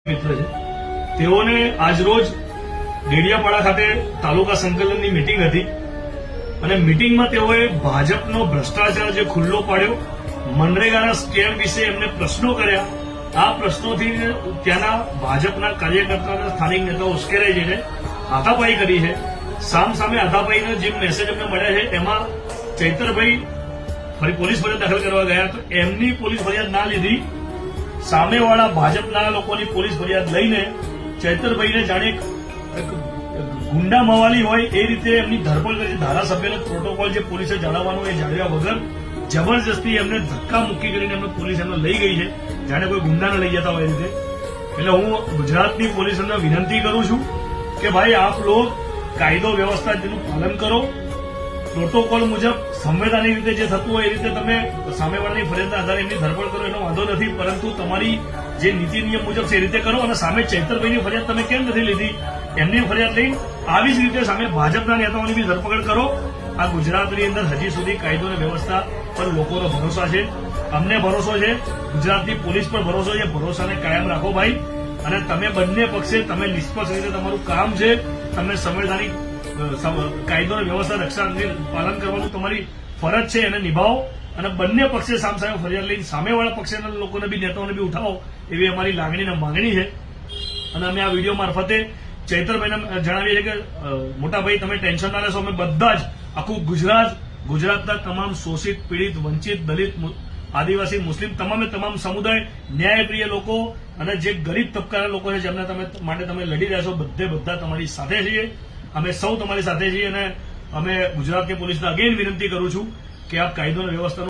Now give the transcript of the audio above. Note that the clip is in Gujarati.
મિત્ર છે તેઓને આજરોજ ડેડિયાપાડા ખાતે તાલુકા સંકલનની મીટિંગ હતી અને મીટિંગમાં તેઓએ ભાજપનો ભ્રષ્ટાચાર જે ખુલ્લો પાડ્યો, મનરેગાના સ્કેમ વિશે એમને પ્રશ્નો કર્યા. આ પ્રશ્નોથી ત્યાંના ભાજપના કાર્યકર્તાઓના સ્થાનિક નેતાઓ ઉશ્કેરાઈ જઈને હાથાપાઈ કરી છે. સામે હાથાપાઈના જે મેસેજ અમને મળ્યા છે એમાં ચૈતરભાઈ ફરી પોલીસ ફરિયાદ દાખલ કરવા ગયા તો એમની પોલીસ ફરિયાદ ના લીધી, સામેવાળા ભાજપના લોકોની પોલીસ ફરિયાદ લઈને ચૈતરભાઈને જાણે ગુંડા મવાલી હોય એ રીતે એમની ધરપકડ કરી. ધારાસભ્યનો પ્રોટોકોલ જે પોલીસે જાળવવાનો એ જાળવ્યા વગર જબરજસ્તી એમને ધક્કા મૂકી કરીને એમને પોલીસ એમને લઈ ગઈ છે, જાણે કોઈ ગુંડાને લઈ જતા હોય એ રીતે. એટલે હું ગુજરાતની પોલીસને વિનંતી કરું છું કે ભાઈ આપ લોગ કાયદો વ્યવસ્થા તેનું પાલન કરો, પ્રોટોકોલ મુજબ સંવૈધાનિક રીતે જે થતું હોય એ રીતે તમે સામેવાળાની ફરિયાદના આધારે એમની ધરપકડ કરો એનો વાંધો નથી, પરંતુ તમારી જે નીતિ નિયમ મુજબ છે એ રીતે કરો. અને સામે ચૈતરભાઈની ફરિયાદ તમે કેમ નથી લીધી? એમની ફરિયાદ લઈને આવી જ રીતે સામે ભાજપના નેતાઓની બી ધરપકડ કરો. આ ગુજરાતની અંદર હજી સુધી કાયદો અને વ્યવસ્થા પર લોકોનો ભરોસો છે, અમને ભરોસો છે, ગુજરાતની પોલીસ પર ભરોસો છે. ભરોસાને કાયમ રાખો ભાઈ, અને તમે બંને પક્ષે તમે નિષ્પક્ષ રીતે તમારું કામ છે, તમે સંવૈધાનિક કાયદો અને વ્યવસ્થા રક્ષા અંગે પાલન કરવાનું તમારી ફરજ છે, એને નિભાવો. અને બંને પક્ષે સામે ફરિયાદ લઈને સામેવાળા પક્ષના લોકોને બી નેતાઓને બી ઉઠાવો એવી અમારી લાગણી અને માંગણી છે. અને અમે આ વિડીયો મારફતે ચૈતરભાઈને જણાવીએ છીએ કે મોટાભાઈ તમે ટેન્શન ના લેશો, અમે બધા જ આખું ગુજરાતના તમામ શોષિત, પીડિત, વંચિત, દલિત, આદિવાસી, મુસ્લિમ તમામ સમુદાય, ન્યાયપ્રિય લોકો અને જે ગરીબ તબક્કાના લોકો છે જેમને માટે તમે લડી રહ્યા છો, બધા તમારી સાથે છીએ. અમે સૌ તમારી સાથે છીએ અને અમે ગુજરાતની પોલીસને અગેન વિનંતી કરું છું કે આપ કાયદો અને વ્યવસ્થાનું